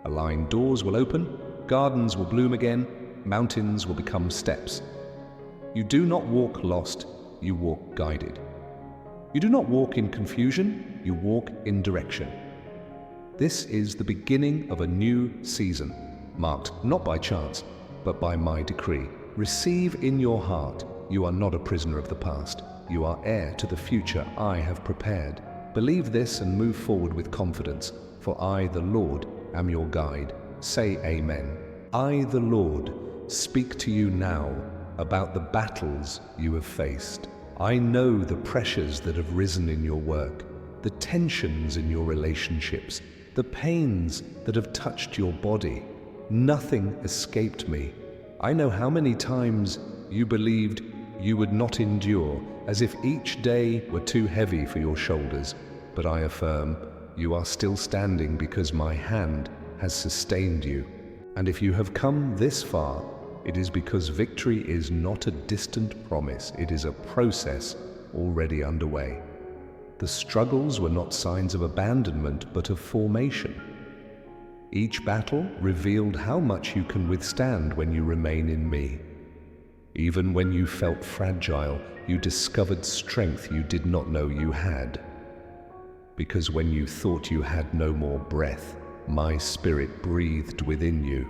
Aligned doors will open, gardens will bloom again, mountains will become steps. You do not walk lost, you walk guided. You do not walk in confusion, you walk in direction. This is the beginning of a new season, marked not by chance, but by my decree. Receive in your heart, you are not a prisoner of the past. You are heir to the future I have prepared. Believe this and move forward with confidence, for I, the Lord, am your guide. Say amen. I, the Lord, speak to you now about the battles you have faced. I know the pressures that have risen in your work, the tensions in your relationships, the pains that have touched your body. Nothing escaped me. I know how many times you believed you would not endure, as if each day were too heavy for your shoulders. But I affirm, you are still standing because my hand has sustained you. And if you have come this far, it is because victory is not a distant promise, it is a process already underway. The struggles were not signs of abandonment, but of formation. Each battle revealed how much you can withstand when you remain in me. Even when you felt fragile, you discovered strength you did not know you had. Because when you thought you had no more breath, my spirit breathed within you.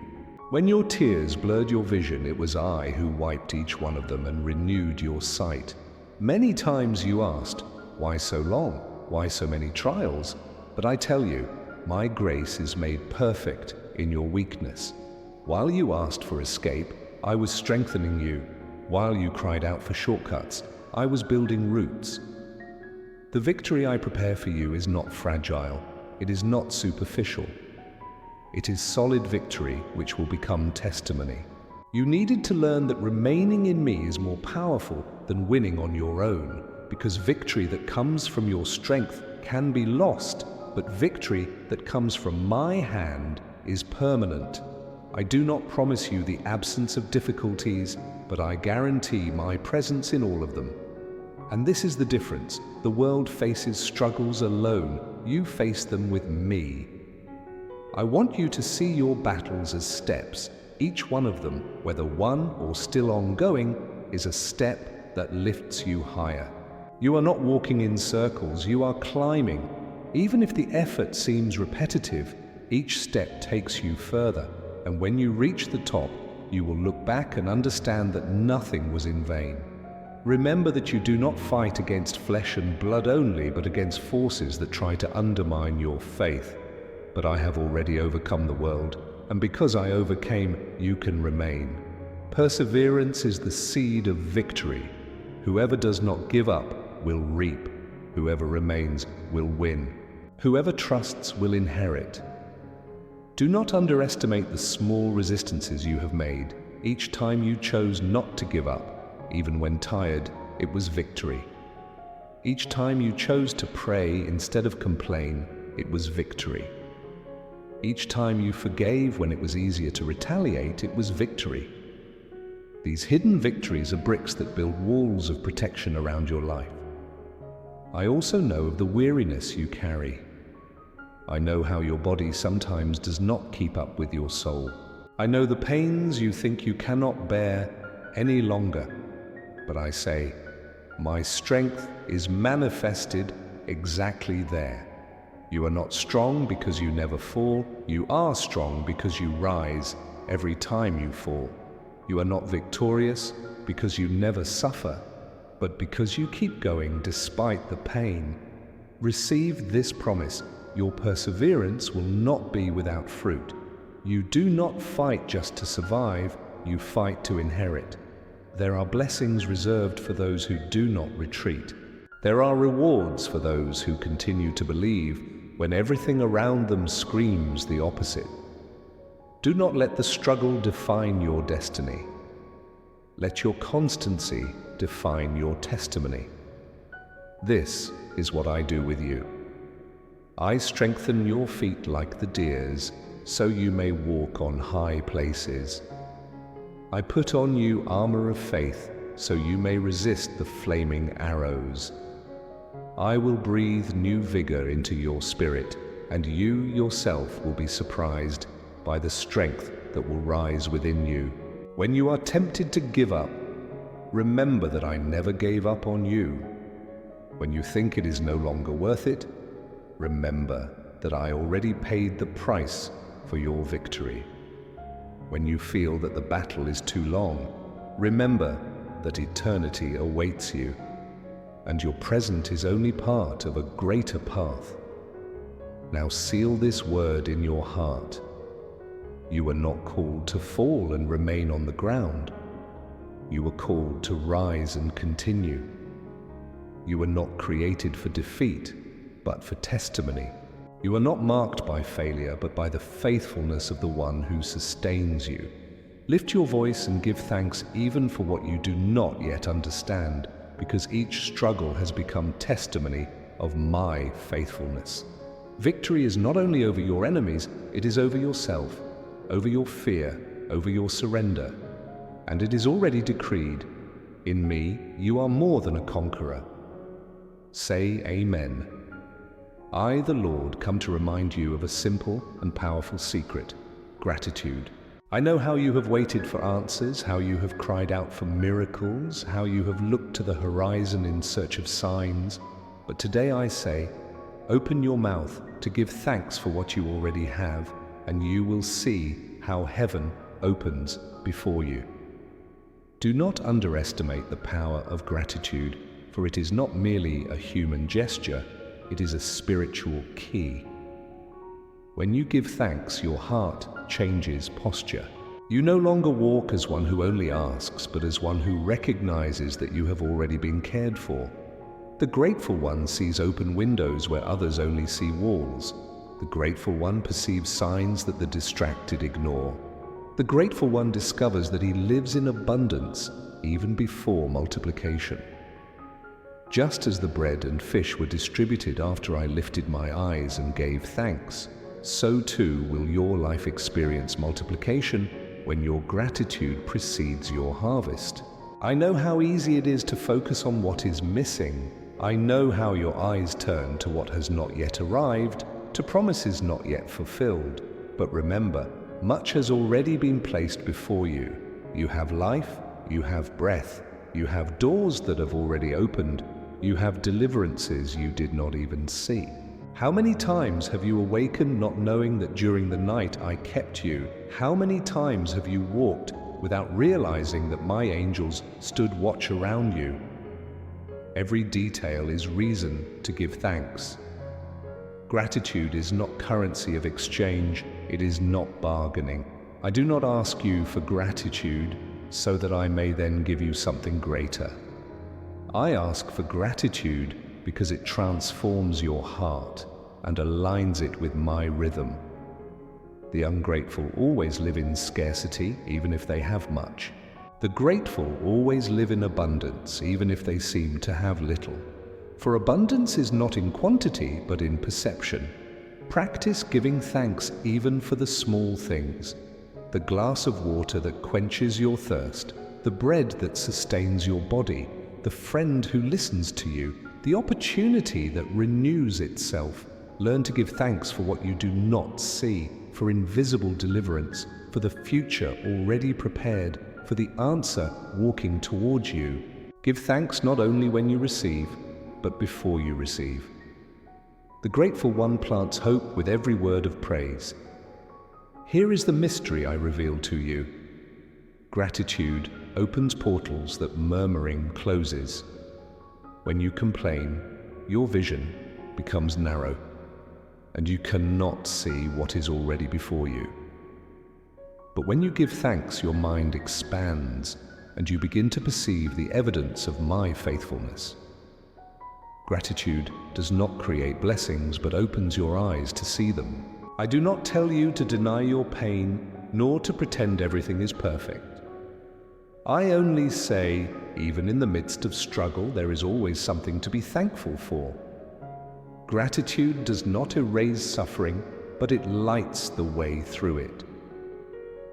When your tears blurred your vision, it was I who wiped each one of them and renewed your sight. Many times you asked, why so long? Why so many trials? But I tell you, my grace is made perfect in your weakness. While you asked for escape, I was strengthening you. While you cried out for shortcuts, I was building roots. The victory I prepare for you is not fragile. It is not superficial. It is solid victory which will become testimony. You needed to learn that remaining in me is more powerful than winning on your own, because victory that comes from your strength can be lost, but victory that comes from my hand is permanent. I do not promise you the absence of difficulties, but I guarantee my presence in all of them. And this is the difference. The world faces struggles alone. You face them with me. I want you to see your battles as steps. Each one of them, whether won or still ongoing, is a step that lifts you higher. You are not walking in circles, you are climbing. Even if the effort seems repetitive, each step takes you further. And when you reach the top, you will look back and understand that nothing was in vain. Remember that you do not fight against flesh and blood only, but against forces that try to undermine your faith. But I have already overcome the world, and because I overcame, you can remain. Perseverance is the seed of victory. Whoever does not give up will reap. Whoever remains will win. Whoever trusts will inherit. Do not underestimate the small resistances you have made. Each time you chose not to give up, even when tired, it was victory. Each time you chose to pray instead of complain, it was victory. Each time you forgave when it was easier to retaliate, it was victory. These hidden victories are bricks that build walls of protection around your life. I also know of the weariness you carry. I know how your body sometimes does not keep up with your soul. I know the pains you think you cannot bear any longer. But I say, my strength is manifested exactly there. You are not strong because you never fall. You are strong because you rise every time you fall. You are not victorious because you never suffer, but because you keep going despite the pain. Receive this promise. Your perseverance will not be without fruit. You do not fight just to survive, you fight to inherit. There are blessings reserved for those who do not retreat. There are rewards for those who continue to believe when everything around them screams the opposite. Do not let the struggle define your destiny. Let your constancy define your testimony. This is what I do with you. I strengthen your feet like the deer's, so you may walk on high places. I put on you armor of faith, so you may resist the flaming arrows. I will breathe new vigor into your spirit, and you yourself will be surprised by the strength that will rise within you. When you are tempted to give up, remember that I never gave up on you. When you think it is no longer worth it, remember that I already paid the price for your victory. When you feel that the battle is too long, remember that eternity awaits you, and your present is only part of a greater path. Now seal this word in your heart. You were not called to fall and remain on the ground. You were called to rise and continue. You were not created for defeat, but for testimony. You are not marked by failure, but by the faithfulness of the one who sustains you. Lift your voice and give thanks even for what you do not yet understand, because each struggle has become testimony of my faithfulness. Victory is not only over your enemies, it is over yourself, over your fear, over your surrender. And it is already decreed, in me you are more than a conqueror. Say Amen. I, the Lord, come to remind you of a simple and powerful secret: gratitude. I know how you have waited for answers, how you have cried out for miracles, how you have looked to the horizon in search of signs. But today I say, open your mouth to give thanks for what you already have, and you will see how heaven opens before you. Do not underestimate the power of gratitude, for it is not merely a human gesture, it is a spiritual key. When you give thanks, your heart changes posture. You no longer walk as one who only asks, but as one who recognizes that you have already been cared for. The grateful one sees open windows where others only see walls. The grateful one perceives signs that the distracted ignore. The grateful one discovers that he lives in abundance even before multiplication. Just as the bread and fish were distributed after I lifted my eyes and gave thanks, so too will your life experience multiplication when your gratitude precedes your harvest. I know how easy it is to focus on what is missing. I know how your eyes turn to what has not yet arrived, to promises not yet fulfilled. But remember, much has already been placed before you. You have life, you have breath, you have doors that have already opened, you have deliverances you did not even see. How many times have you awakened not knowing that during the night I kept you? How many times have you walked without realizing that my angels stood watch around you? Every detail is reason to give thanks. Gratitude is not currency of exchange, it is not bargaining. I do not ask you for gratitude so that I may then give you something greater. I ask for gratitude because it transforms your heart and aligns it with my rhythm. The ungrateful always live in scarcity, even if they have much. The grateful always live in abundance, even if they seem to have little. For abundance is not in quantity, but in perception. Practice giving thanks even for the small things. The glass of water that quenches your thirst, the bread that sustains your body, the friend who listens to you, the opportunity that renews itself. Learn to give thanks for what you do not see, for invisible deliverance, for the future already prepared, for the answer walking towards you. Give thanks not only when you receive, but before you receive. The grateful one plants hope with every word of praise. Here is the mystery I reveal to you. Gratitude opens portals that murmuring closes. When you complain, your vision becomes narrow, and you cannot see what is already before you. But when you give thanks, your mind expands, and you begin to perceive the evidence of my faithfulness. Gratitude does not create blessings, but opens your eyes to see them. I do not tell you to deny your pain, nor to pretend everything is perfect. I only say, even in the midst of struggle, there is always something to be thankful for. Gratitude does not erase suffering, but it lights the way through it.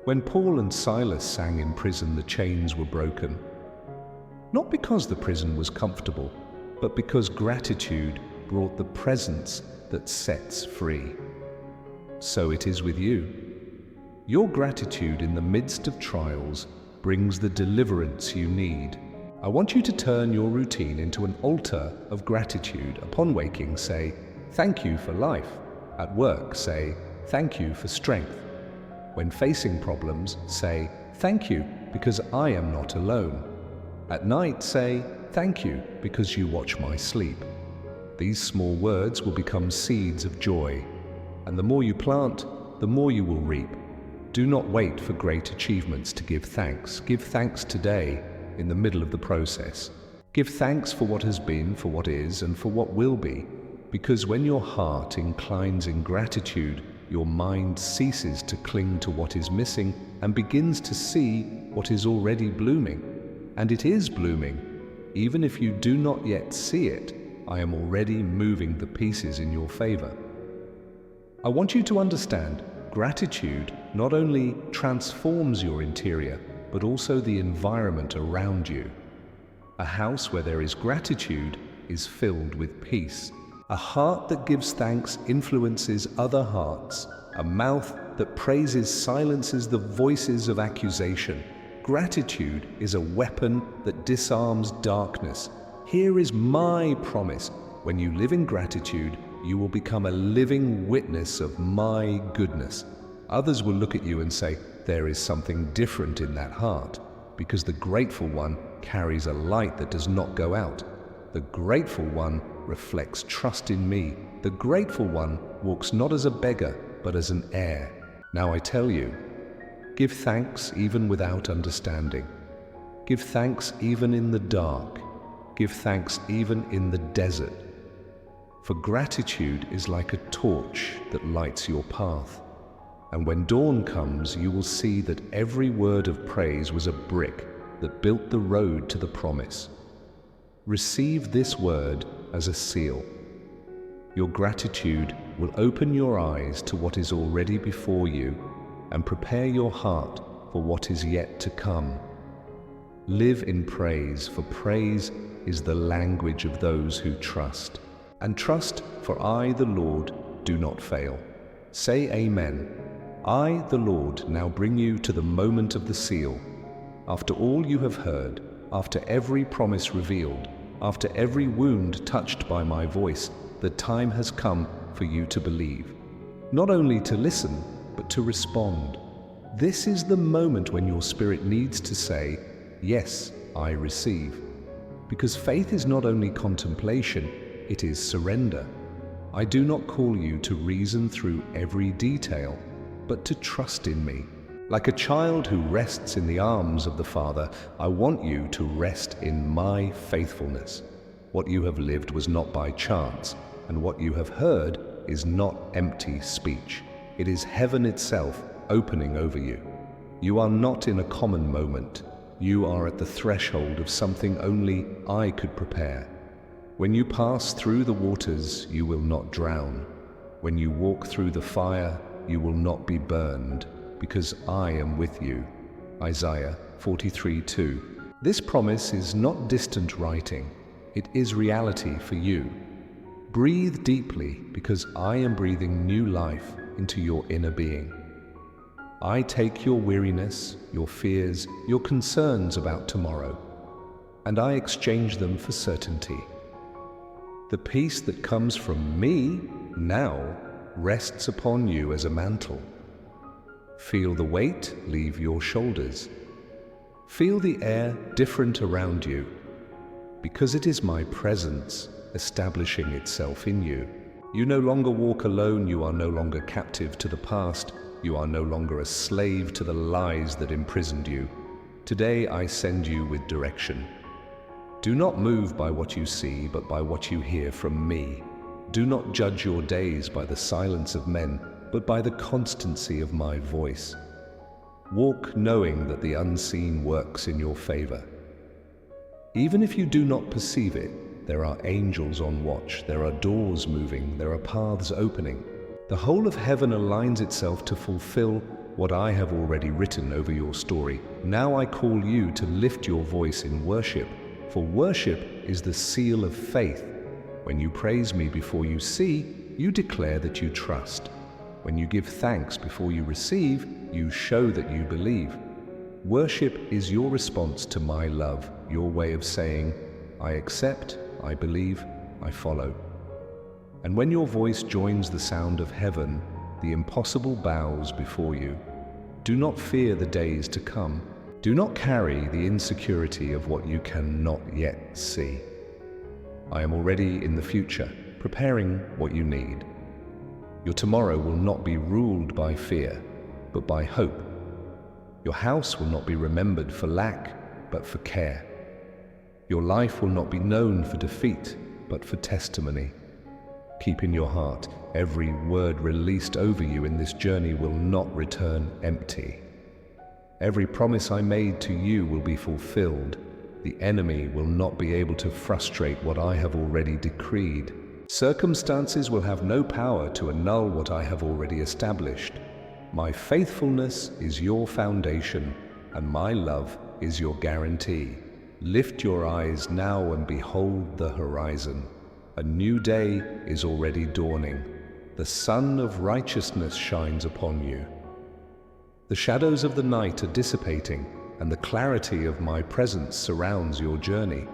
When Paul and Silas sang in prison, the chains were broken. Not because the prison was comfortable, but because gratitude brought the presence that sets free. So it is with you. Your gratitude in the midst of trials brings the deliverance you need. I want you to turn your routine into an altar of gratitude. Upon waking, say, "Thank you for life." At work, say, "Thank you for strength." When facing problems, say, "Thank you because I am not alone." At night, say, "Thank you because you watch my sleep." These small words will become seeds of joy, and the more you plant, the more you will reap. Do not wait for great achievements to give thanks. Give thanks today in the middle of the process. Give thanks for what has been, for what is, and for what will be, because when your heart inclines in gratitude, your mind ceases to cling to what is missing and begins to see what is already blooming. And it is blooming. Even if you do not yet see it, I am already moving the pieces in your favor. I want you to understand, gratitude not only transforms your interior, but also the environment around you. A house where there is gratitude is filled with peace. A heart that gives thanks influences other hearts. A mouth that praises silences the voices of accusation. Gratitude is a weapon that disarms darkness. Here is my promise. When you live in gratitude, you will become a living witness of my goodness. Others will look at you and say, "There is something different in that heart," because the grateful one carries a light that does not go out. The grateful one reflects trust in me. The grateful one walks not as a beggar, but as an heir. Now I tell you, give thanks even without understanding. Give thanks even in the dark. Give thanks even in the desert. For gratitude is like a torch that lights your path. And when dawn comes, you will see that every word of praise was a brick that built the road to the promise. Receive this word as a seal. Your gratitude will open your eyes to what is already before you and prepare your heart for what is yet to come. Live in praise, for praise is the language of those who trust. And trust, for I, the Lord, do not fail. Say amen. I, the Lord, now bring you to the moment of the seal. After all you have heard, after every promise revealed, after every wound touched by my voice, the time has come for you to believe. Not only to listen, but to respond. This is the moment when your spirit needs to say, "Yes, I receive." Because faith is not only contemplation, it is surrender. I do not call you to reason through every detail, but to trust in me. Like a child who rests in the arms of the Father, I want you to rest in my faithfulness. What you have lived was not by chance, and what you have heard is not empty speech. It is heaven itself opening over you. You are not in a common moment. You are at the threshold of something only I could prepare. When you pass through the waters, you will not drown. When you walk through the fire, you will not be burned, because I am with you. Isaiah 43:2. This promise is not distant writing. It is reality for you. Breathe deeply, because I am breathing new life into your inner being. I take your weariness, your fears, your concerns about tomorrow, and I exchange them for certainty. The peace that comes from me now rests upon you as a mantle. Feel the weight leave your shoulders. Feel the air different around you, because it is my presence establishing itself in you. You no longer walk alone. You are no longer captive to the past. You are no longer a slave to the lies that imprisoned you. Today I send you with direction. Do not move by what you see, but by what you hear from me. Do not judge your days by the silence of men, but by the constancy of my voice. Walk knowing that the unseen works in your favor. Even if you do not perceive it, there are angels on watch, there are doors moving, there are paths opening. The whole of heaven aligns itself to fulfill what I have already written over your story. Now I call you to lift your voice in worship, for worship is the seal of faith. When you praise me before you see, you declare that you trust. When you give thanks before you receive, you show that you believe. Worship is your response to my love, your way of saying, I accept, I believe, I follow. And when your voice joins the sound of heaven, the impossible bows before you. Do not fear the days to come. Do not carry the insecurity of what you cannot yet see. I am already in the future, preparing what you need. Your tomorrow will not be ruled by fear, but by hope. Your house will not be remembered for lack, but for care. Your life will not be known for defeat, but for testimony. Keep in your heart, every word released over you in this journey will not return empty. Every promise I made to you will be fulfilled. The enemy will not be able to frustrate what I have already decreed. Circumstances will have no power to annul what I have already established. My faithfulness is your foundation, and my love is your guarantee. Lift your eyes now and behold the horizon. A new day is already dawning. The sun of righteousness shines upon you. The shadows of the night are dissipating, and the clarity of my presence surrounds your journey.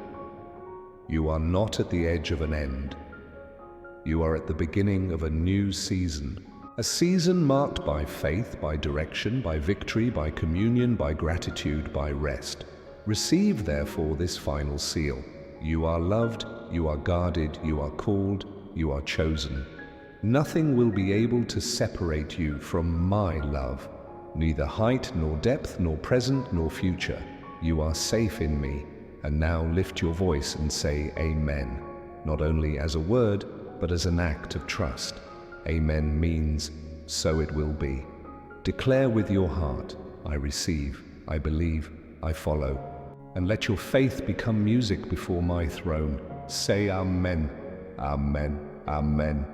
You are not at the edge of an end. You are at the beginning of a new season. A season marked by faith, by direction, by victory, by communion, by gratitude, by rest. Receive, therefore, this final seal. You are loved, you are guarded, you are called, you are chosen. Nothing will be able to separate you from my love. Neither height, nor depth, nor present, nor future. You are safe in me. And now lift your voice and say Amen, not only as a word, but as an act of trust. Amen means, so it will be. Declare with your heart, I receive, I believe, I follow. And let your faith become music before my throne. Say Amen, Amen, Amen.